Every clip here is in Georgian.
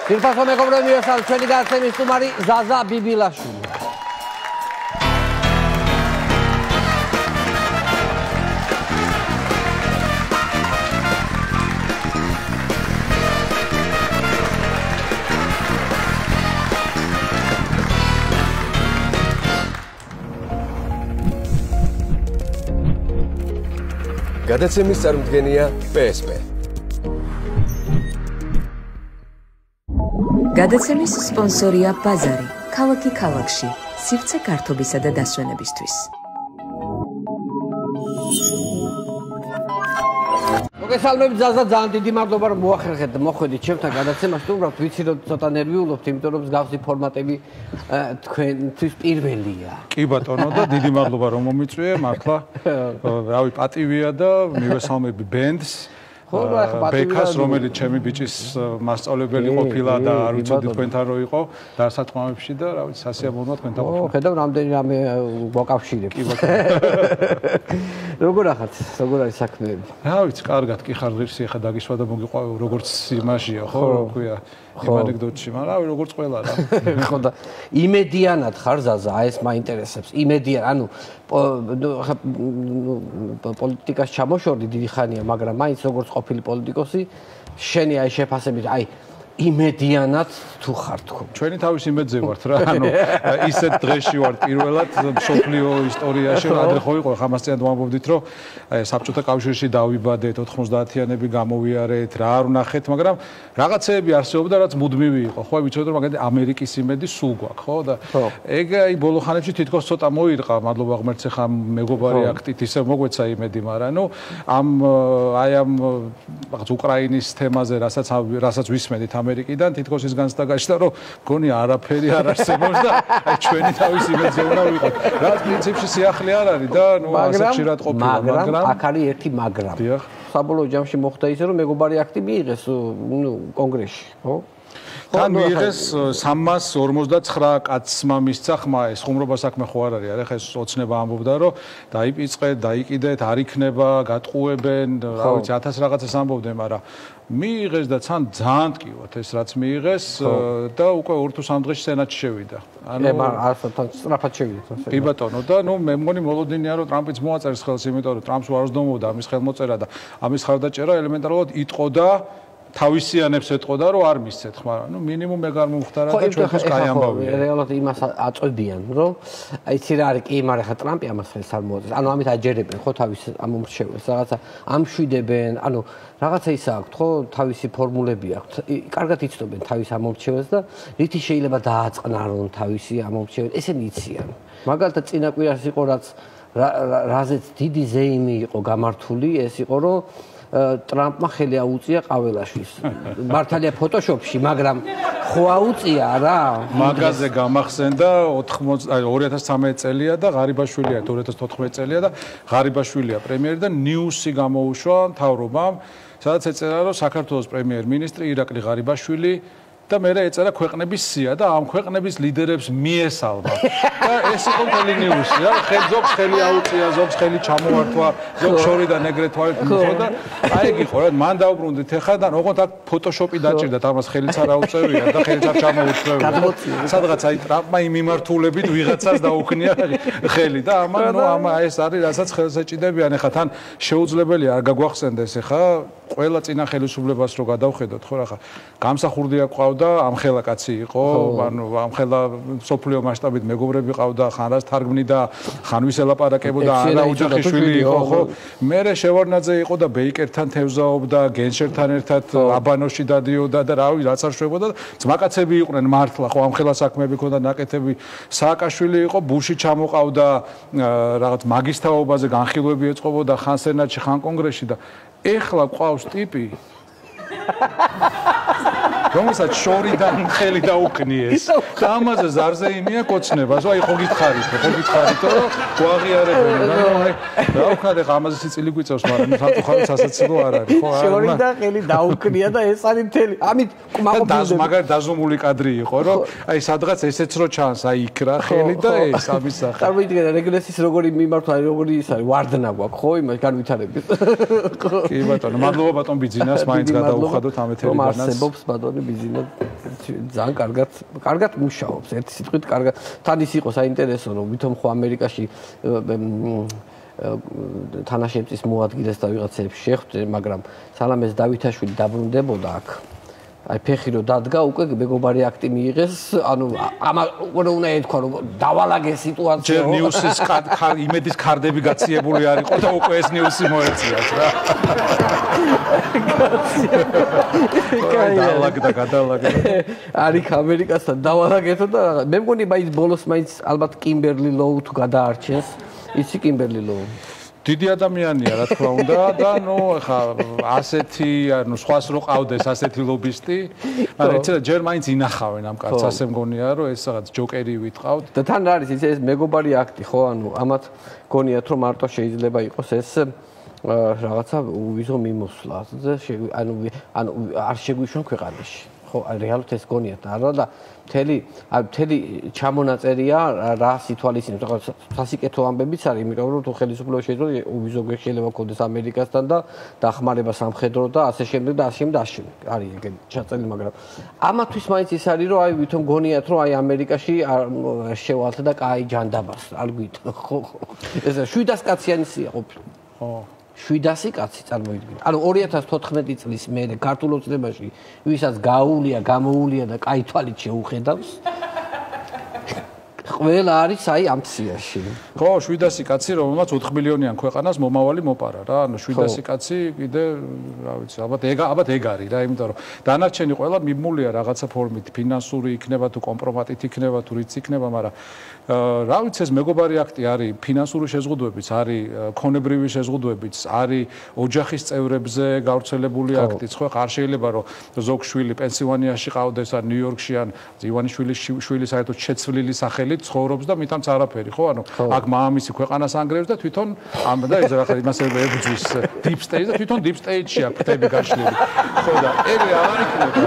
Სირფასო მეგობრებო, მივესალმებით ჩვენი გადაცემის სტუმარი ზაზა ბიბილაშვილი. გადაცემის წარმომადგენელია PSP. გადაცემის სპონსორია ბაზარი, ქალაქი ქალაქში, სივრცე გართობისა და დასვენებისთვის. მოგესალმებით ზაზა, ძალიან დიდი მადლობა რომ მოახერხეთ მოხვედით ჩემთან გადაცემაში. უბრალოდ ვიცი რომ ცოტა ნერვიულობთ, იმიტომ რომ მსგავსი ფორმატები თქვენთვის პირველია. კი ბატონო და დიდი მადლობა რომ მომიწვიე, მართლა რავი პატივია და მივესალმები ბენდს. ბეკას, რომელიც ჩემი ბიჭის მასწავლებელი ყოფილა და არ ვიცოდი თქვენთან რო იყო დასათქმამებში და რა ვიცი სასიამოვნოა თქვენთან ყოფნა. ხედავ რამდენი რამე გვაკავშირებს. კი ბატონო. როგორ ახართ? როგორ არის საქმეები? რა ვიცი, კარგად კი ხარ ღირსი, ახლა დაგიშვა და მოგიყვავ როგორც იმაშია, ხო, რო ქვია. იმ ანეკდოტში, მაგრამ როგორც ყველა რა. ხო და იმედიანად ხარ ზაზა, ეს მაინტერესებს. იმედიან, ანუ პოლიტიკას ჩამოშორდი დიდი ხანია, მაგრამ მაინც როგორც ყოფილი პოლიტიკოსი, შენი აი შეფასებით, აი იმედიანად თუ ხარ თქო. ჩვენი თავის იმედზე ვართ რა, ანუ ისეთ დღეში ვართ პირველად მსოფლიო ისტორიაში, ადრე ხო იყო, ხა მასწინათ ვამბობდით, რომ საბჭოთა კავშირში დავიბადეთ, 90-იანები გამოვიარეთ, რა არ ვნახეთ, მაგრამ რაღაცეები არსებობდა, რაც მუდმივი იყო. ხო, ვიცოდეთ, რომ მაგალითად ამერიკის იმედი სულ გვაქვს, ხო და ეგ აი ბოლო ხანებში თითქოს ცოტა მოირყა, მადლობა ღმერთს, ხა მეგობარი აქტით ისე მოგვეცა იმედი, მაგრამ ნუ ამ რაღაც უკრაინის თემაზე, რასაც ვისმენთ ამერიკიდან თითქოს ის განცდაგაშდა რომ მგონი არაფერი არ არსებობს და აი ჩვენი თავის იმედზე უნდა ვიყოთ. რაც პრინციპში სიახლე არ არის და ნუ ასე ხშირად ყოფილა, მაგრამ აქ არის ერთი მაგრამ. საბოლოო ჯამში მოხდა ისე რომ მეგობარი აქტი მიიღეს ნუ კონგრესში, ხო? თან მიიღეს 359 კაცმა მისცა ხმა ეს ხუმრობა საქმე ხო არ არის, ახლა ეს ოცნება ამბობდა რომ დაიპიწყეთ, დაიკიდეთ, არ იქნება, გატყუებენ, რა ვიცი 1000 რაღაცას ამბობდნენ, მაგრამ მიიღეს და თან ძალიან ტკივათ ეს რაც მიიღეს და უკვე 2-3 დღეში სენატში შევიდა. ანუ არასთან სწრაფად შევიდა. კი ბატონო და ნუ მე მგონი მოლოდინია რომ ტრამპიც მოაწერს ხელს, იმიტომ რომ ტრამპს უარსდომობდა ამის ხელმოწერა და ამის ხარდაჭერა ელემენტარულად იტყოდა თავისიანებს ეტყოდა რომ არ მისცეთ ხმა, ნუ მინიმუმ ეგ არ მომხდარა და ჩვენთვის კაი ამბავია. რეალურად იმას აწვევიან, რომ აიცი რა არის, კი, მაგრამ ხა ტრამპი ამას ხელს არ მოაწერს. ანუ ამით აჯერებენ ხო თავის ამომრჩეველს, რაღაცა ამშვიდებენ, ანუ რაღაცა ისა აქვთ ხო, თავისი ფორმულები აქვთ. კარგად იცნობენ თავის ამომრჩეველს და რითი შეიძლება დააწყნარონ თავისი ამომრჩეველი, ესენი იციან. მაგალითად წინა კვირას იყო რაზეც დიდი ზეიმი იყო გამართული, ეს იყო რომ ტრამპმა ხელი აუწია ყაველაშვილს. მართალია ფოტოშოპში, მაგრამ ხო აუწია რა. მაგაზე გამახსენდა 2013 წელია და ღარიბაშვილია 2014 წელია და ღარიბაშვილია პრემიერი და ნიუსი გამოუშვა მთავრობამ, სადაც ეწერა რომ საქართველოს პრემიერ-მინისტრი ირაკლი ღარიბაშვილი და მე ეწერა ქვეყნების სია და ამ ქვეყნების ლიდერებს მიესალმა. და ეს იყო მთელი ნიუსი, რა, ზოგს ხელი აუწია, ზოგს ხელი ჩამოართვა, ზოგს შორიდან ეგრეთ ვართ ხო და აი ეგ იყო რა, მან დაუბრუნდით ახლა და ოღონდ აქ ფოტოშოპი დაჭირდა, ამას ხელიც არ აუწევია და ხელიც არ ჩამოუწევია. სადღაც აი ტრამპმა იმ მიმართულებით ვიღაცას დაუქნია ხელი და ამან ნუ ეს არის, რასაც ხელს ეჭიდებიან. ახლა თან შეუძლებელია არ გაგვახსენდეს ახლა ყველა წინა ხელისუფლებას რო გადავხედოთ ხო რა ხა გამსახურდია ყავდა ამხელა კაცი იყო ანუ ამხელა სოფლიო მასშტაბით მეგობრები ყავდა ხან რას თარგმნიდა ხან ვის ელაპარაკებოდა არა ოჯახიშვილი იყო ხო მერე შევარნაძე იყო და ბეიკერთან თევზაობდა გენშერთან ერთად აბანოში დადიოდა და რავი რაც არ შვებოდა ძმაკაცები იყვნენ მართლა ხო ამხელა საქმეები ქონდა ნაკეთები სააკაშვილი იყო ბუში ჩამოყავდა რაღაც მაგისტრალობაზე განხილვები ეწყობოდა ხან სენატში ხან კონგრესში და ეხლა ყავს ტიპი რომელსაც შორიდან ხელი დაუქნიეს და ამაზე ზარზე იმია კოცნებას აი ხო გითხარით რომ გვაღიარებენ რა ვქნათ ახლა ამაზე სიცილი გვიწევს მაგრამ სამწუხაროდ სასაცილო არ არის ხო შორიდან ხელი დაუქნია და ეს არის მთელი ამით კმაყოფილდება მაგარი დაზომული კადრი იყო რომ აი სადღაც ესეც რო ჩანს აი იქ რა ხელი და ეს ამის სახე წარმოვიდგინე რეგრესის როგორი მიმართვა როგორი ის არის ვარდნა გვაქვს ხო იმას განვითარებით კი ბატონო მადლობა ბატონ ბიძინას მაინც გადაუხადოთ ამ ეთერიდანაც არსებობს ბატონი ბიზინა ძალიან კარგად მუშაობს. ერთი სიტყვით კარგად. თან ის იყო საინტერესო, რომ ვითომ ხო ამერიკაში თანაშემწის მოადგილეს და ვიღაცებს შეხვდნენ, მაგრამ სანამ ეს დავითაშვილი დაბრუნდებოდა აქ აი ფეხი რო დადგა უკვე მეგობარი აქტი მიიღეს ანუ უკვე უნდა ეთქვა რომ დავალაგე სიტუაცია ჯერ ნიუსის იმედის კარდები გაციებული არ იყო და უკვე ეს ნიუსი მოეწიათ რა გადალაგდა არიქ ამერიკასთან დავალაგეთო და მე მგონი მაინც ბოლოს მაინც ალბათ კიმბერლი ლოუ თუ გადაარჩენს იცი კიმბერლი ლოუ დიდი ადამიანია რა თქმა უნდა და ნუ ხა ასეთი ანუ სხვას რო ყავდეს ასეთი ლობისტი მაგრამ ეცედა ჯერ მაინც ინახავენ ამ კაცს ასე მგონია რომ ეს რაღაც ჯოკერი ვიტყავთ და თან არის ის მეგობარი აქტი ხო ანუ ამათ გონიათ რომ მარტო შეიძლება იყოს ეს რაღაცა უვიზო მიმოსვლა ანუ არ შეგვიშვან ქვეყანაში ხო რეალურად ეს გონიათ არა და მთელი ჩამონაწერია რა სიტუაციის რაღაც სასიკეთო ამბებიც არის იმიტომ რომ თუ ხელისუფლება შეიძლება უვიზო შეიძლება გქონდეს ამერიკასთან და დახმარება სამხედრო და ასე შემდეგ და ასე არის ეგეთი ჩაწელი მაგრამ ამათვის მაინც ის არის რომ აი ვითომ გონიათ რომ აი ამერიკაში შევალთ და კაი ჯანდაბას არ გვითხრა ხო ეს 700 კაციანი სია ყოფილი ხო 700 კაცი წარმოიდგინე. ანუ 2014 წლის მერე ქართულ ოცნებაში ვისაც გამოულია და კაი თვალით შეუხედავს. ყველა არის აი ამ სიაში. ხო, 700 კაცი, რომელმაც 4 მილიონიან ქვეყანას მომავალი მოპარა რა. ანუ 700 კაცი კიდე, რა ვიცი, ალბათ ეგ არის რა, იმიტომ რომ დანარჩენი ყველა მიმულია რაღაცა ფორმით, ფინანსური იქნება თუ კომპრომატით იქნება თუ რიც იქნება, მაგრამ რა ვიცი ეს მეგობარი აქტი არის ფინანსური შეზღუდვებიც, არის ქონებრივი შეზღუდვებიც, არის ოჯახის წევრებზე გავრცელებული აქტიც, ხო, არ შეიძლება რომ ზოგ შვილი პენსილვანიაში ყავდეს ან ნიუ-იორკში ან ივანიშვილის შვილი საერთოდ შეცვლილი სახელით ცხოვრობს და მითამც არაფერი, ხო? ანუ აქ მამამისი ქვეყანას ანგრევს და თვითონ ამ და ეს რაღაცა იმას ებრძვის deep state და თვითონ deep state-ში აქვს ფრთები გაშლილი. ხო და ეგრე არ იქნება.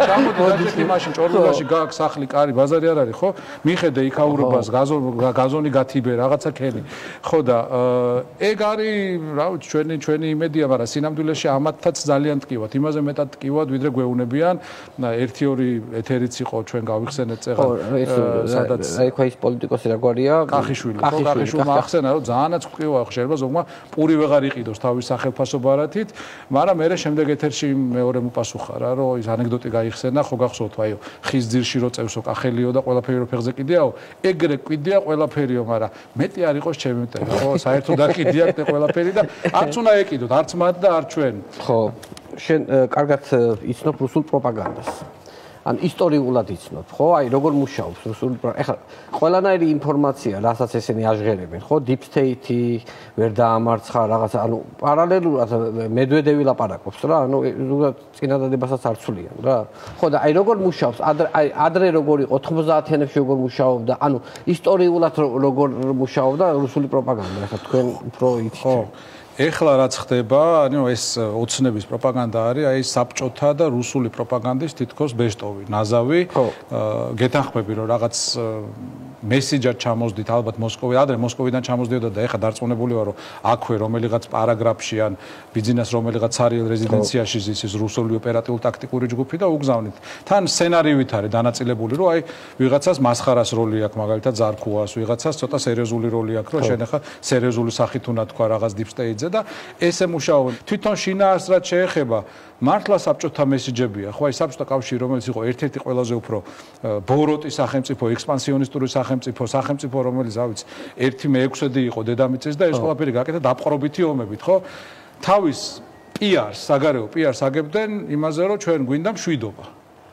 ჩამოდი მაშინ ჭორლობაში გააქვს სახლი, კარი, ბაზარი არ არის, ხო? მიხედე იქაურობას, გაზონი გათიბე, რაღაცა ქენი. ხო და ეგ არის, რა ვიცი, ჩვენი იმედია, მაგრამ სინამდვილეში ამათაც ძალიან ტკივათ. იმაზე მეტად ტკივათ, ვიდრე გვეუნებიან. 1-2 ეთერიც იყო ჩვენ გავიხსენეთ წეღა. სადაც აი ხო ის პოლიტიკოსი რა გვარია? კახიშვილი ახსენა რომ ძალიანაც ტკივა შეიძლება ზოგმა პური ვეღარ იყიდოს თავის სახელმწიფო ბარათით, მაგრამ მე შემდეგ ეთერში მეორე მოპასუხა რა, რომ ის ანეკდოტი გაიხსენა, ხო გახსოვთ, აიო, ხის ძირში რო წევსო კახელიო და ყველაფერი რო ფეხზე კიდეაო, ეგრე კიდეა ყველაფერიო, მაგრამ მეტი არ იყოს ჩემი მტერი, ხო, საერთოდ არ კიდეა ყველაფერი და არც უნდა ეკიდოთ, არც მათ და არც ჩვენ. ხო, შენ კარგად იცნობ რუსულ პროპაგანდას. ან ისტორიულად იცნობ, ხო? აი როგორ მუშაობს რუსული ეხლა ყველანაირი ინფორმაცია, რასაც ესენი აჟღერებენ, ხო? Deep State-ი ვერ დაამარცხა რაღაცა, ანუ პარალელურად მედვედევი ლაპარაკობს რა, ანუ ზოგადად წინადადებასაც არ ცვლიან რა. ხო და აი როგორ მუშაობს? ადრე როგორ იყო 90-იანებში როგორ მუშაობდა, ანუ ისტორიულად როგორ მუშაობდა რუსული პროპაგანდა, ეხლა თქვენ უფრო იცით. ეხლა რაც ხდება, ანუ ეს ოცნების პროპაგანდა არის, აი საბჭოთა და რუსული პროპაგანდის თითქოს ბეშტოვი, ნაზავი. გეთანხმები რომ რაღაც მესიჯად ჩამოსდით ალბათ ადრე მოსკოვიდან ჩამოსდიოდა და ეხლა დარწმუნებული ვარ რომ აქვე რომელიღაც პარაგრაფში ან ბიზნეს რომელიღაც ცარიელ რეზიდენციაში ზის რუსული ოპერატიული ტაქტიკური ჯგუფი და უგზავნით. თან სცენარივით არის დანაწილებული რომ აი ვიღაცას მასხარას როლი აქვს მაგალითად ზარქუას, ვიღაცას ცოტა სერიოზული როლი აქვს რომ შენ ახლა სერიოზული სახით უნდა თქვა რაღაც deep state-ზე და ესე მუშაობენ. თვითონ შინაარსს რაც შეეხება მართლა საბჭოთა მესიჯებია, ხო აი საბჭოთა კავშირი რომელიც იყო ერთ-ერთი ყველაზე უფრო ბოროტი სახელმწიფო, ექსპანსიონისტური სახელმწიფო რომელიც რა ვიცი 1/6 იყო დედამიწის და ეს ყველაფერი გაკეთა დაპყრობითი ომებით, ხო? თავის PR-ს, საგარეო PR-ს აგებდნენ იმაზე რომ ჩვენ გვინდა მშვიდობა.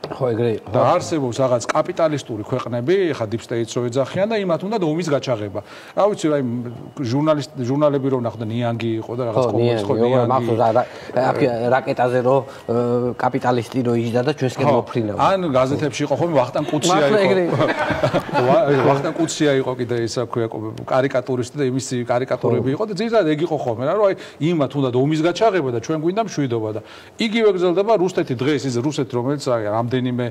ხო ეგრე იყო. და არსებობს რაღაც კაპიტალისტური ქვეყნები, ხა deep state-ს რო ეძახიან და იმათ უნდა ომის გაჩაღება. რა ვიცი, აი ჟურნალები რო ნახდა ნიანგი იყო და რაღაც კომუნისტი ხო ნიანგი. მახსოვს რაკეტაზე რო კაპიტალისტი რო იჯდა და ჩვენსკენ მოფრინა. ან გაზეთებში იყო ხოლმე ვახტანგ კუცია იყო. ვახტანგ კუცია იყო კიდე ისა ქვია კარიკატურისტი და იმისი კარიკატურები იყო და ძირითადად ეგ იყო ხოლმე რა, რომ აი იმათ უნდა ომის გაჩაღება და ჩვენ გვინდა მშვიდობა და იგივე გრძელდება რუსეთი დღეს ის რუსეთი რომელიც არის რამდენიმე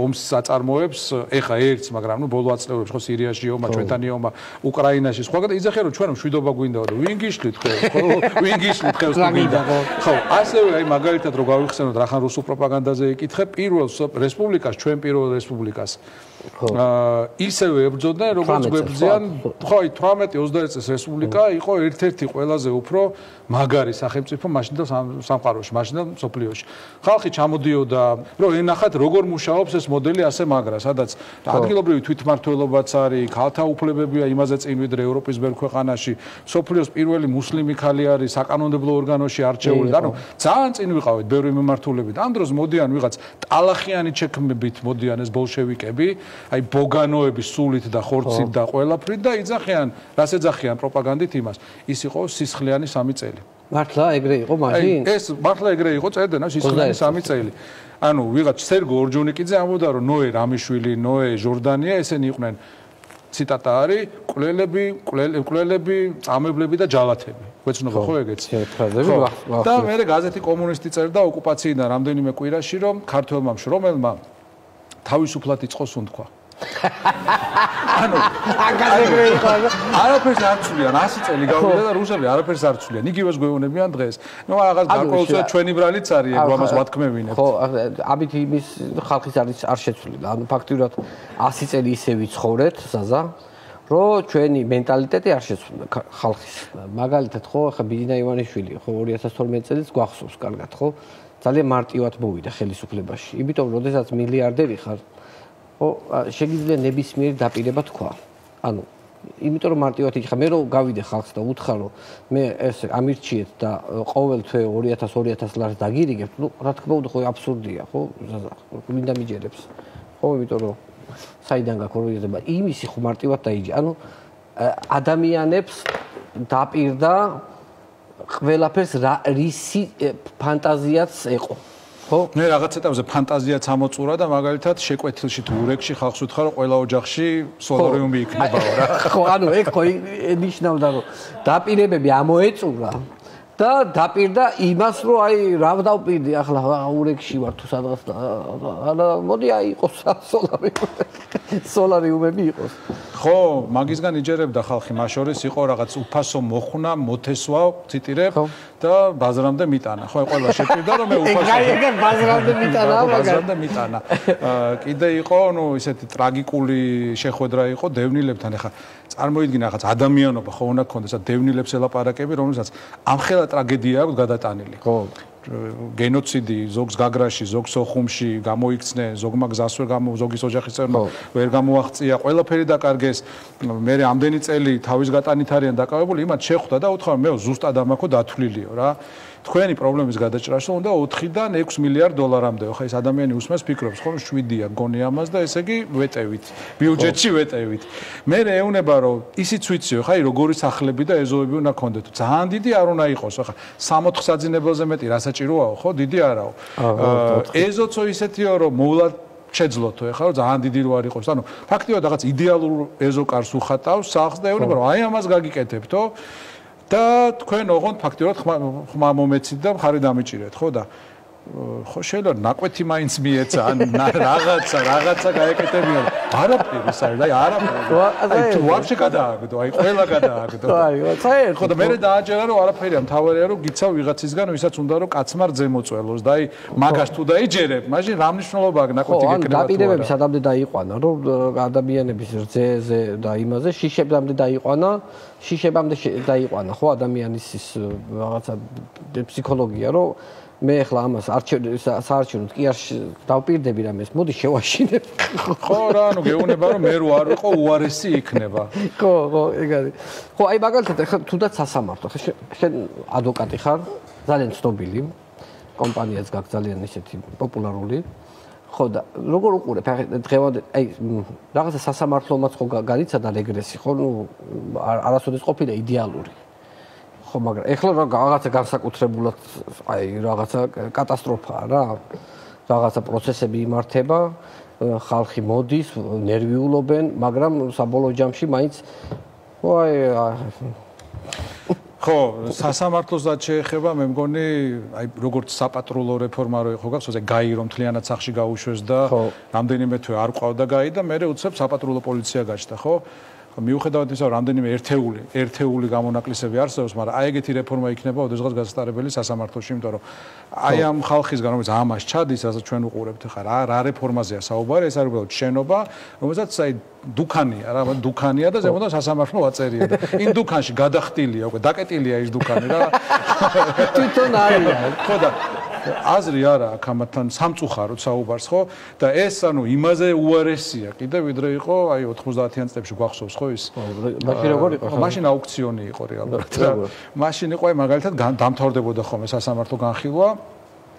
ომს აწარმოებს, ეხა ერთს, მაგრამ ნუ ბოლო აწლეურებს ხო სირიაში ომმა, ჩვენთანი ომმა, უკრაინაში, სხვაგან იძახიან რომ ჩვენ მშვიდობა გვინდა და ვინ გიშლით ხო? ვინ გიშლით ხელს გვინდა? ხო, ასევე აი მაგალითად რო გავიხსენოთ რახან რუსულ პროპაგანდაზე იკითხე, პირველ რესპუბლიკას, ჩვენ პირველ რესპუბლიკას ისევე ებრძოდნენ როგორც გვებრძიან, ხო, 18-21 წლის რესპუბლიკა იყო ერთ-ერთი ყველაზე უფრო მაგარი სახელმწიფო მაშინდელ სამყაროში, მაშინდელ მსოფლიოში. ხალხი ჩამოდიოდა, რომ ენახათ როგორ მუშაობს ეს მოდელი ასე მაგრა, სადაც ადგილობრივი თვითმმართველობაც არის, ქალთა უფლებებია იმაზე წინ ვიდრე ევროპის ბევრ ქვეყანაში, მსოფლიოს პირველი მუსლიმი ხალი არის საკანონმდებლო ორგანოში არჩეული. ანუ ძალიან წინ ვიყავით ბევრი მიმართულებით. ამ დროს მოდიან ვიღაც ტალახიანი ჩექმებით მოდიან ეს ბოლშევიკები, აი ბოგანოების სულით და ხორცით და ყველაფრით და იძახიან, რას ეძახიან პროპაგანდით იმას. ის იყო სისხლიანი 3 წელი. მართლა ეგრე იყო მაშინ? ეს მართლა ეგრე იყო წერდნენ სისხლიანი 3 წელი. ანუ ვიღაც სერგო ორჯონიკიძე ამბობდა რომ ნოე რამიშვილი, ნოე ჟორდანია ესენი იყვნენ ციტატა არის კვლელები, წამებლები და ჯალათები. გვეცნობა ხო ეგეც? და მე გაზეთი კომუნისტი წერდა ოკუპაციიდან რამდენიმე კვირაში რომ ქართველმა მშრომელმა თავისუფლად იწყოს უნთქვა. ანუ აგაზეგრე იყო. არაფერს არ ცვლიან 100 წელი გავიდა და რუსები არაფერს არ ცვლიან. იგივეს გვეუბნებიან დღეს. ნუ რაღაც გარკვეულწილად ჩვენი ბრალიც არის, ეგ ამას ვათქმევინებთ. ხო, ამით იმის ხალხის არის არ შეცვლილა. ანუ ფაქტიურად 100 წელი ისე ვიცხოვრეთ, ზაზა, რომ ჩვენი მენტალიტეტი არ შეცვლილა ხალხის. მაგალითად, ხო, ახლა ბიძინა ივანიშვილი, ხო 2012 წელს გვახსოვს კარგად, ხო? ძალიან მარტივად მოვიდა ხელისუფლებაში. იმიტომ რომ შესაძაც მილიარდერი ხარ, ხო, შეგიძლია ნებისმიერი დაპირება თქვა. ანუ, იმიტომ რომ მარტივად იქ ხა მე რო გავიდე ხალხს და უთხრა რომ მე ეს ამირჩიეთ და ყოველ თვე 200 ლარს დაგირიგებთ, ნუ რა თქმა უნდა ხო აბსურდია, ხო? მინდა მიჯერებს. ხო, იმიტომ რომ საიდან გაქოროიზება? იმისი ხო მარტივად დაიჯი. ანუ ადამიანებს დაპირდა ყველაფერს რისი ფანტაზიაც ეყო. ხო? მე რაღაც ეტაპზე ფანტაზიაც ამოწურა და მაგალითად შეკვეთილში თუ ურეკში ხალხს უთხრა რომ ყველა ოჯახში სოლარიუმი იქნებაო რა. ხო, ანუ ეგ ხო ნიშნავდა რომ დაპირებები ამოეწურა და დაპირდა იმას რომ აი რა დავპირდი ახლა ურეკში ვარ თუ სადღაც და მოდი აი იყოს სოლარიუმები იყოს. ხო, მაგისგან იჯერებდა ხალხი, მას შორის იყო რაღაც უფასო მოხუნა, მოთესვა, ციტირებ და ბაზრამდე მიტანა. ხო, ყველა შეპირდა რომ მე უფასო. ეგ ბაზრამდე მიტანა, ბაზრამდე მიტანა. კიდე იყო, ნუ ისეთი ტრაგიკული შეხვედრა იყო დევნილებთან. ეხა წარმოიდგინე რაღაც ადამიანობა ხო უნდა გქონდეს და დევნილებს ელაპარაკები, რომელსაც ამხელა ტრაგედია აქვს გადატანილი. ხო. გენოციდი ზოგს გაგრაში, ზოგს ოხუმში გამოიქცნენ, ზოგმა გზას ზოგის ოჯახის წევრმა ვერ გამოაღწია, ყველაფერი დაკარგეს. მე ამდენი წელი თავის გატანით არიან დაკავებული, იმათ შეხვდა და უთხრა მე ზუსტად ამაკო დათვლილიო რა. თქვენი პრობლემის გადაჭრაში უნდა 4-დან 6 მილიარდ დოლარამდე. ხა ეს ადამიანი უსმენს ფიქრობს, ხო 7-ია გონი ამას და ესე იგი ვეტევით. ბიუჯეტში ვეტევით. მე ეუბნება რომ ისიც ვიციო, ხა როგორი სახლები და ეზოები უნდა გქონდეთ. ძალიან დიდი არ უნდა იყოს. ხა 3-4 საძინებელზე მეტი რა საჭიროაო, ხო? დიდი არაო. ეზოცო ისეთიო რომ მოვლად შეძლოთო ეხლა რომ ძალიან დიდი რო არ იყოს. ანუ ფაქტიურად რაღაც იდეალურ ეზოკარს უხატავს სახლს და ეუბნება რომ აი ამას გაგიკეთებთო. და თქვენ ოღონდ ფაქტიურად ხმა მომეცით და მხარი დამიჭირეთ, ხო და ხო შეიძლება ნაკვეთი მაინც მიეცა ან რაღაცა გაეკეთებინა. არაფერი ის არის, აი არაფერი. აი თუ ვაფშე გადააგდო, აი ყველა გადააგდო. აი, საერთოდ. ხო და მე დააჯერა რომ არაფერია, მთავარია რომ გიცავ ვიღაცისგან, ვისაც უნდა რომ კაცმა რძე მოწველოს და აი მაგას თუ დაიჯერებ, მაშინ რა მნიშვნელობა აქვს ნაკვეთი გეკნება თუ არა. ხო, დაპირებები სადამდე დაიყვანა, რომ ადამიანების რძეზე და იმაზე შიშებამდე დაიყვანა, ხო ადამიანის ის რაღაცა ფსიქოლოგია, რომ მე ახლა ამას საარჩევნოდ კი არ დავპირდები რამეს, მოდი შევაშინებ. ხო რა, ანუ გეუბნება რომ მე რო არ ვიყო უარესი იქნება. ხო, ეგ არის. ხო, აი მაგალითად ახლა თუნდაც სასამართლო, შენ ადვოკატი ხარ, ძალიან ცნობილი, კომპანიაც გაქვს ძალიან ისეთი პოპულარული. ხო და როგორ უყურებ დღევანდელ აი რაღაცა სასამართლომაც ხო განიცადა რეგრესი, ხო, ნუ არასოდეს ყოფილა იდეალური. ხო, მაგრამ ეხლა რაღაცა განსაკუთრებულად აი რაღაცა კატასტროფაა რა. რაღაცა პროცესები იმართება, ხალხი მოდის, ნერვიულობენ, მაგრამ საბოლოო ჯამში მაინც ხო, სასამართლოსაც შეეხება, მე მგონი, აი როგორც საპატრულო რეფორმა რო იყო გახსოვს, გაი რომ მთლიანად სახში გაუშვეს და რამდენიმე თვე არ ყავდა გაი და მე უცებ საპატრულო პოლიცია გაჩნდა, ხო? მიუხედავად იმისა, რომ რამდენიმე ერთეული გამონაკლისები არსებობს, მაგრამ აი ეგეთი რეფორმა იქნება ოდესღაც გასტარებელი სასამართლოში, იმიტომ რომ აი ამ ხალხისგან, რომელიც ამას ჩადის, რასაც ჩვენ უყურებთ ხარ, რა რეფორმაზეა საუბარი, ეს არის უბრალოდ შენობა, რომელსაც აი დუქანია და ზემოდან სასამართლო აწერია და იმ დუქანში გადახტილია, უკვე დაკეტილია ის დუქანი რა. თვითონ არია. ხო და აზრი არა აქ ამათთან სამწუხაროდ საუბარს ხო და ეს ანუ იმაზე უარესია კიდე ვიდრე იყო აი 90-იან წლებში გვახსოვს ხო ის მაშინ როგორ იყო ხო მაშინ აუქციონი იყო რეალურად რა მაშინ იყო აი მაგალითად დამთავრდებოდა ხოლმე სასამართლო განხილვა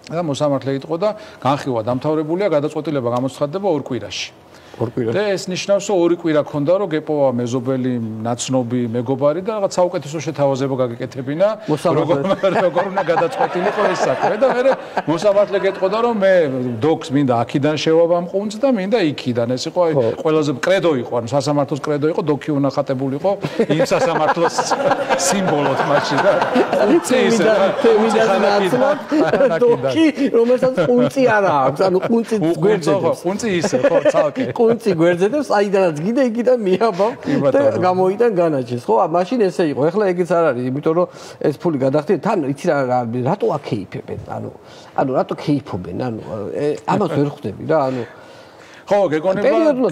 და მოსამართლე იყო და განხილვა დამთავრებულია გადაწყვეტილება გამოცხადდება 2 კვირაში და ეს ნიშნავს რომ 2 კვირა ქონდა რომ გეპოვა მეზობელი ნაცნობი მეგობარი და რაღაც საუკეთესო შეთავაზება გაგეკეთებინა როგორ უნდა გადაწყვეტილიყო ეს საქმე და მე მოსამართლე გეტყოდა რომ მე დოქს მინდა აქიდან შევავამყუნც და მინდა იქიდან ეს იყო აი ყველაზე კრედო იყო ანუ სასამართლოს კრედო იყო დოქი უნახატებულიყო იმ სასამართლოს სიმბოლოდ მაშინ და დოქი რომელსაც ყუნწი არა აქვს ანუ ყუნწი გვერდზედებს ყუნწი ისე ხო ცალკე კუნცი გვერდზედებს აიდანაც გიდა იქიდან მიაბავ და გამოიდან განაჩეს ხო მაშინ ესე იყო ეხლა ეგეც არ არის იმიტომ რომ ეს ფული გადახდით თან იცი რა რატო აქეიფებენ ანუ რატო ქეიფობენ ანუ ამას ვერ ხვდები რა ანუ ხო გეგონება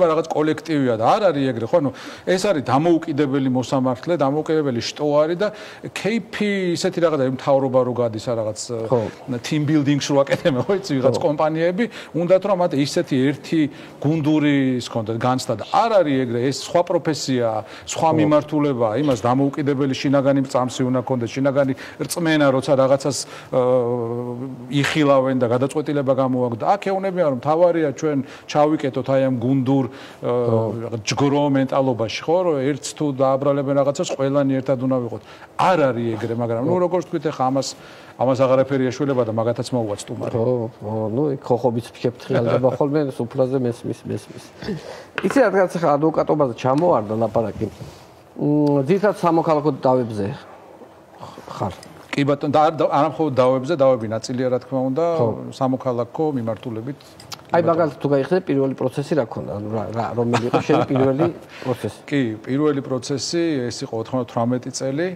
რაღაც კოლექტივია და არ არის ეგრე ხო ანუ ეს არის დამოუკიდებელი მოსამართლე დამოუკიდებელი შტო არის და KP ისეთი რაღაცა მთავრობა რო გადის რაღაც team building-ს რო აკეთებენ ხო იცი ვიღაც კომპანიები უნდათ რომ მათ ისეთი ერთი გუნდური ის ქონდეთ განცდა და არ არის ეგრე ეს სხვა პროფესია სხვა მიმართულება იმას დამოუკიდებელი შინაგანი წამსი უნდა ქონდეს შინაგანი რწმენა როცა რაღაცას იხილავენ და გადაწყვეტილება გამოვაგდ და აქ ეუნებიან რომ თავარია ჩვენ ჩავიკეთოთ აი ამ გუნდურ ჯგრო მენტალობაში ხო რომ ერთს თუ დააბრალებენ რაღაცას ყველანი ერთად უნდა ვიყოთ არ არის ეგრე მაგრამ ნუ როგორც თქვით ახლა ამას აღარაფერია შვილება და მაგათაც მოუვა სტუმარი ხო ნუ იქ ხოხობით შეფრთხილდება ხოლმე სუფრაზე მესმის იცი რადგანაც ახლა ადვოკატობაზე ჩამოვარდა ლაპარაკი ძირითადად სამოქალაქო დავებზე ხარ კი ბატონო და არა მხოლოდ დავები ნაწილია რა თქმა უნდა სამოქალაქო მიმართულებით აი მაგალითად თუ გაიხსენე პირველი პროცესი რა ქონდა ანუ რა რომელი იყო შენი პირველი პროცესი კი პირველი პროცესი ეს იყო 98 წელი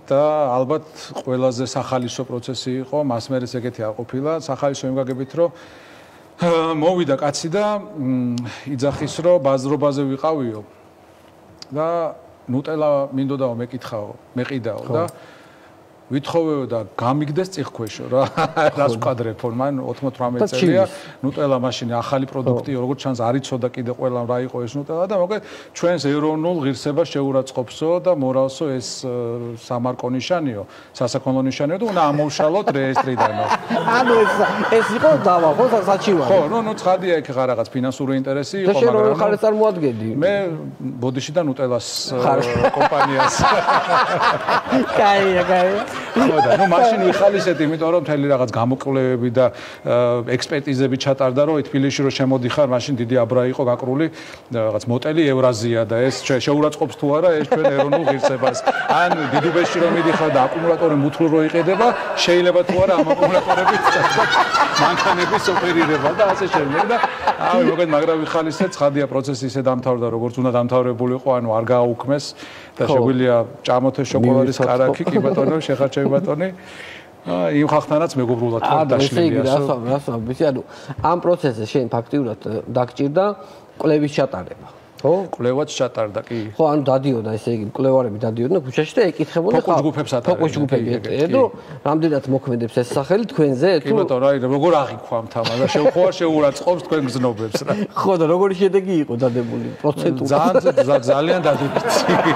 და ალბათ ყველაზე სახალისო პროცესი იყო მას მერე ეგეთი არ ყოფილა სახალისო იმ გაგებით რომ მოვიდა კაცი და იძახის რომ ბაზრობაზე ვიყავიო და ნუტელა მინდოდაო მეყიდაო და ვითხოვეო და გამიგდეს წიხქვეშო რა რას ვკადრებო მან 98 წელია ნუტელა მაშინ ახალი პროდუქტი როგორც ჩანს არ იცოდა კიდე ყველა რა იყო ეს ნუტელა და მოკლედ ჩვენს ეროვნულ ღირსებას შეურაცხყოფსო და მორალსო ეს სამარკო ნიშანიო სასაქონლო ნიშანიო და უნდა ამოვშალოთ რეესტრიდანო ანუ ეს იყო დავა ხო საჩივარი ხო ნუ ცხადია იქ ხარ რაღაც ფინანსური ინტერესი იყო მაგრამ და შენ ხარ წარმოადგენდი მე ბოდიში და ნუტელას კომპანიას კაია ხოდა ნუ მაშინ ვიხალისეთ იმიტომ რომ მთელი რაღაც გამოკვლევები და ექსპერტიზები ჩატარდა რომ თბილისში რომ შემოდიხარ მაშინ დიდი აბრა იყო გაკრული რაღაც მოტელი ევრაზია და ეს შეურაცხყოფს თუ არა ეს ჩვენ ეროვნულ ღირსებას ან დიდუბეში რომ მიდიხარ და აკუმულატორი მუთლურ რო იყედება შეიძლება თუ არა ამ აკუმულატორებით მანქანების ოპერირება და ასე შემდეგ და აი მოკლედ მაგრამ ვიხალისეთ ცხადია პროცესი ისე დამთავრდა როგორც უნდა დამთავრებულიყო ანუ არ გააუქმეს და შეგვიძლია ჭამოთე შოკოლადის კარაქი კი ბატონო შეხარჩევი ბატონი იმ ხალხთანაც მეგობრულად დაშლილია რასო ანუ ამ პროცესზე შენ ფაქტიურად დაგჭირდა კვლევის ჩატარება ხო კვლევაც ჩატარდა კი ხო ანუ დადიოდა ესე იგი კვლევარები დადიოდნენ ქუჩაში და ეკითხებოდნენ ფოკუს ჯგუფები ეტედო რამდენად მოქმედებს ეს სახელი თქვენზე თუ კი ბატონო აი როგორ აღიქვამთ ამას და შეურაცხყოფს თქვენ გზნობებს რა ხო და როგორი შედეგი იყო დადებული პროცენტულად ძალიან დადებითი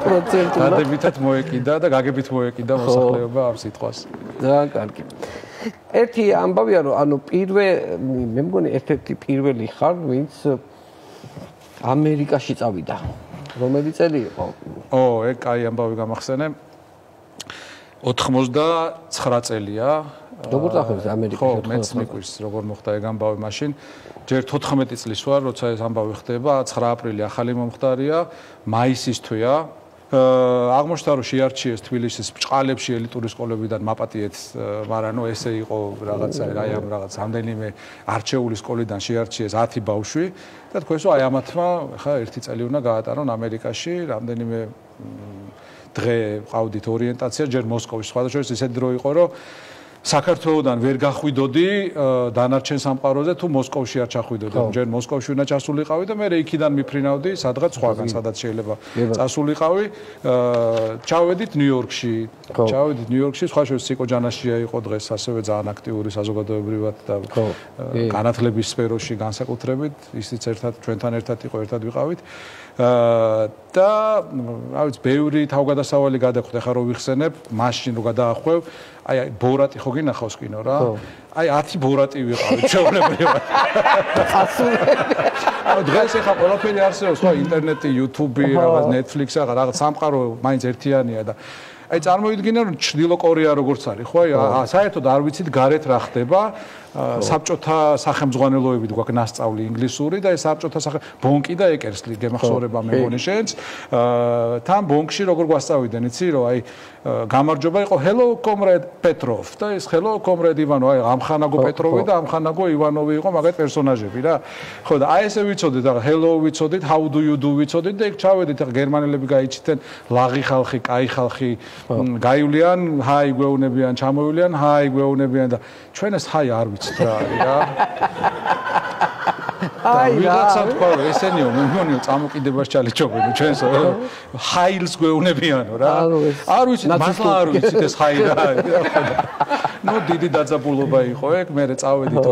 პროცენტულად დადებითად მოეკიდა და გაგებით მოეკიდა მოსახლეობა ამ სიტყვას ძალიან კარგი ერთი ამბავია რომ ანუ მე მგონი ერთ-ერთი პირველი ხარ ვინც ამერიკაში წავიდა. რომელი წელი იყო? ეგ კაი ამბავი გამახსენე. 99 წელია. როგორ წახებს ამერიკაში? ხო, მეც მიკვირს როგორ მოხდა ეგ ამბავი მაშინ. ჯერ 14 წლის ვარ, როცა ეს ამბავი ხდება, 9 აპრილი ახალი მომხდარია, მაისის თვეა. აღმოჩნდა რომ შეარჩიეს თბილისის ბჭყალებში ელიტური სკოლებიდან მაპატიეთ, მაგრამ ნუ ესე იყო რაღაცა აი ამ რაღაც ამდენიმე არჩეული სკოლიდან შეარჩიეს 10 ბავშვი და თქვენსო აი ამათმა ხა ერთი წელი უნდა გაატარონ ამერიკაში, რამდენიმე დღე ყავდით ორიენტაცია ჯერ მოსკოვში, სხვადასხვა ისეთი დრო იყო რომ საქართველოსდან ვერ გახვიდოდი დანარჩენ სამყაროზე თუ მოსკოვში არ ჩახვიდოდი. ჯერ მოსკოვში უნდა ჩასულიყავი და მე იქიდან მიფრინავდი სადღაც სხვაგან, სადაც შეიძლება წასულიყავი. ჩავედით ნიუ-იორკში. სხვა შორის სიკო ჯანაშია იყო დღეს ასევე ძალიან აქტიური საზოგადოებრივად და განათლების სფეროში განსაკუთრებით, ისიც ერთად ჩვენთან ერთად იყო, ერთად ვიყავით. და რა ვიცი, ბევრი თავგადასავალი გადახვდა, ხა რომ ვიხსენებ, მაშინ რომ გადაახვევ, აი ბორატი ხო გინახავს კინო რა? აი 10 ბორატი ვიყავით შეულებრივად. ანუ დღეს ახლა ყველაფერი არსებობს, ხო, ინტერნეტი, YouTube, რაღაც Netflix, რაღაც სამყარო მაინც ერთიანია და აი წარმოვიდგინე რომ ჩრდილო კორეა როგორც არის, ხო? აი საერთოდ არ ვიცით გარეთ რა ხდება. საბჭოთა სახელმძღვანელოებით გვაქვს ნასწავლი ინგლისური და ეს საბჭოთა ბონკი და ეკერსლი გემახსოვრება მეგონი შენს. თან ბონკში როგორ გვასწავიდნენ, იცი რომ აი გამარჯობა იყო hello comrade Petrov და ეს hello comrade Ivanov, აი ამხანაგო პეტროვი და ამხანაგო ივანოვი იყო მაგათ პერსონაჟები რა. ხო და აი ესე ვიცოდით, ახლა hello ვიცოდით, how do you do ვიცოდით და იქ ჩავედით, ახლა გერმანელები გაიჩიტენ ლაღი ხალხი, კაი ხალხი, გაივლიან, ჰაი გვეუნებიან, ჩამოივლიან, ჰაი გვეუნებიან და ჩვენ ეს ჰაი არ ვიცით რა არის რა. აი ვიღაცა თქვა რომ ესენიო მე მგონიო წამოკიდებას ჩალიჩობენ ჩვენს ჰაილს გვეუნებიანო რა. არ ვიცით, მართლა არ ვიცით ეს ჰაი რა არის. ნუ დიდი დაძაბულობა იყო ეგ, მე წავედით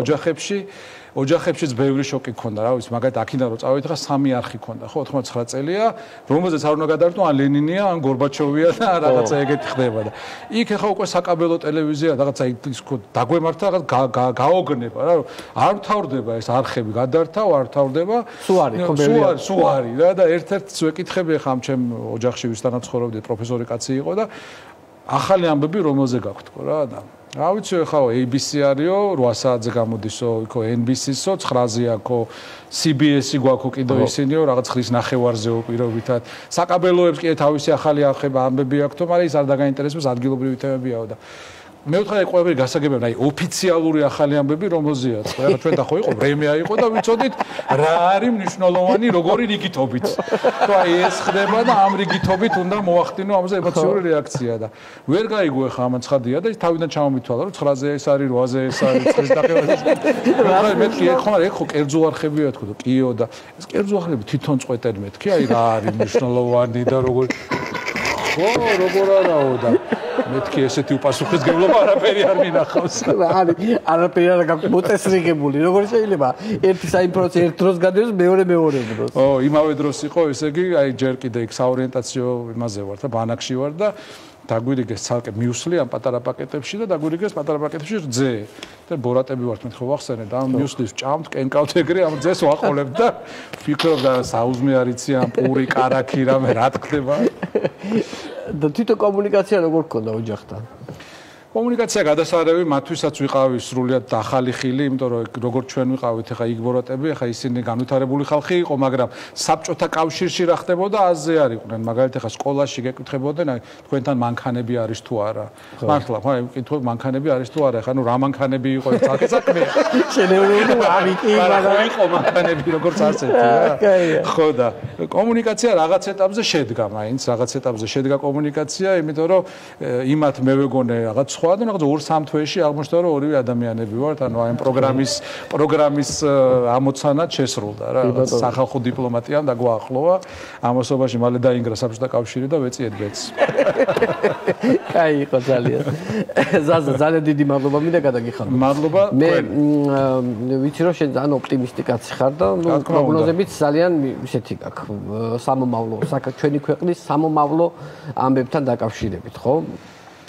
ოჯახებშიც ბევრი შოკი ქონდა, რა ვიცი, მაგალითად აქედან რომ წავედით ხა 3 არხი ქონდა, ხო, 89 წელია, რომელზეც არ უნდა გადაართო ან ლენინია, ან გორბაჩოვია და რაღაცა ეგეთი ხდება და იქ ახლა უკვე საკაბელო ტელევიზია, რაღაცა ის დაგვემართა, რაღაც გაოგნება რა, არ მთავრდება ეს არხები, გადაართავ, არ მთავრდება. სულ არის რა და ერთ-ერთს ვეკითხები ახლა ამ ჩემ ოჯახში ვისთანაც ცხოვრობდი, პროფესორი კაცი იყო და ახალი ამბები რომელზე გაგვთქო რა და რა ვიცი ხო ABC არისო 8 საათზე გამოდისო იქო NBC-სო 9-ზე აქო CBS-ი გვაქვს კიდო ისინიო რაღაც ხრის ნახევარზეო პირობითად საკაბელოებს კიდე თავისი ახალი ამბები აქვს მაგრამ ის არ დაგაინტერესებს ადგილობრივი თემებიაო და მე ვთქვი ყველაფერი გასაგებია აი ოფიციალური ახალი ამბები რომელზეა ხო ახლა ჩვენ და ხო იყო პრემია იყო და ვიცოდით რა არის მნიშვნელოვანი როგორი რიგითობით ხო აი ეს ხდება და ამ რიგითობით უნდა მოახდინო ამაზე ემოციური რეაქცია და ვერ გაიგო ახლა ამან ცხადია და ის თავიდან ჩამომითვალა რომ 9-ზე ეს არის 8-ზე ეს არის 9-ზე დახევაზე მეთქი ხო არა ხო კერძო არხებია თქო და კიო და ეს კერძო არხები თვითონ წყვეტენ მეთქი აი რა არის მნიშვნელოვანი და როგორ ხო როგორ არაო და მეთქი ესეთი უპასუხისმგებლობა არაფერი არ მინახავს. არაფერი არ გაქვს მოწესრიგებული. როგორ შეიძლება ერთი საინფორმაციო ერთ დროს გადაიოს მეორე დროს. ო, იმავე დროს იყო, ესე იგი, აი ჯერ კიდე იქ საორიენტაციო იმაზე ვარ და ბანაკში ვარ და დაგვირიგეს ცალკე მიუსლი ამ პატარა პაკეტებში და დაგვირიგეს პატარა პაკეტებში რძე. და ბორატები ვართ მეთქო ვახსენე და ამ მიუსლის ჭამთ, კენკავთ ეგრე ამ რძეს ვაყოლებთ და ვფიქრობ და საუზმე არ იცი ამ პური კარაქი რამე რა თქდება. და თვითონ კომუნიკაცია როგორ გქონდა ოჯახთან? კომუნიკაცია გადასარევი მათთვისაც ვიყავი სრულიად ახალი ხილი, იმიტომ რომ როგორც ჩვენ ვიყავით ახლა იქ ბორატები, ახლა ისინი განვითარებული ხალხი იყო, მაგრამ საბჭოთა კავშირში რა ხდებოდა, აზზე არ იყვნენ. მაგალითად ახლა სკოლაში გეკითხებოდნენ, აი თქვენთან მანქანები არის თუ არა. მართლა, ხო, აი ვკითხებ მანქანები არის თუ არა, ახლა ნუ რა მანქანები იყო ეს თალკე საქმეა. შენეულობრივი ავიკი, მაგრამ იყო მანქანები როგორც ასეთი რა. ხო და კომუნიკაცია რაღაც ეტაპზე შედგა, მაინც რაღაც ეტაპზე შედგა კომუნიკაცია, იმიტომ რომ იმათ მე ვეგონე რაღაც სხვა და რაღაც 2-3 თვეში აღმოჩნდა რომ ორივე ადამიანები ვართ, ანუ აი პროგრამის ამოცანად შესრულდა რა. სახალხო დიპლომატიამ დაგვაახლოვა. ამასობაში მალე დაინგრა საბჭოთა კავშირი და ვეწიეთ ბედს. კაი იყო ძალიან. ზაზა ძალიან დიდი მადლობა მინდა გადაგიხადო. მადლობა. მე ვიცი რომ შენ ძალიან ოპტიმისტი კაცი ხარ და პროგნოზებიც ძალიან ისეთი გაქვს. სამომავლო, ჩვენი ქვეყნის სამომავლო ამბებთან დაკავშირებით, ხო?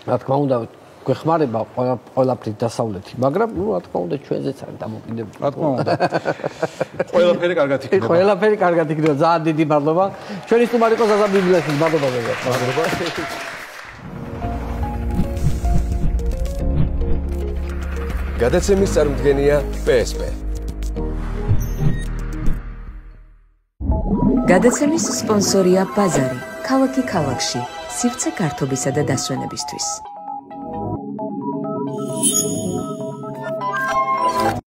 რა თქმა უნდა გვეხმარება ყველაფრით დასავლეთი, მაგრამ რა თქმა უნდა ჩვენზეც არის დამოკიდებული. რა თქმა უნდა. ყველაფერი კარგად იქნება. ყველაფერი კარგად იქნება. ძალიან დიდი მადლობა. ჩვენი სტუმარი იყო ზაზა ბიბლიაშვილი. მადლობა ზაზა. მადლობა. გადაცემის წარმომადგენელია PSP. გადაცემის სპონსორია ბაზარი. ქალაქი ქალაქში, სივრცე გართობისა და დასვენებისთვის.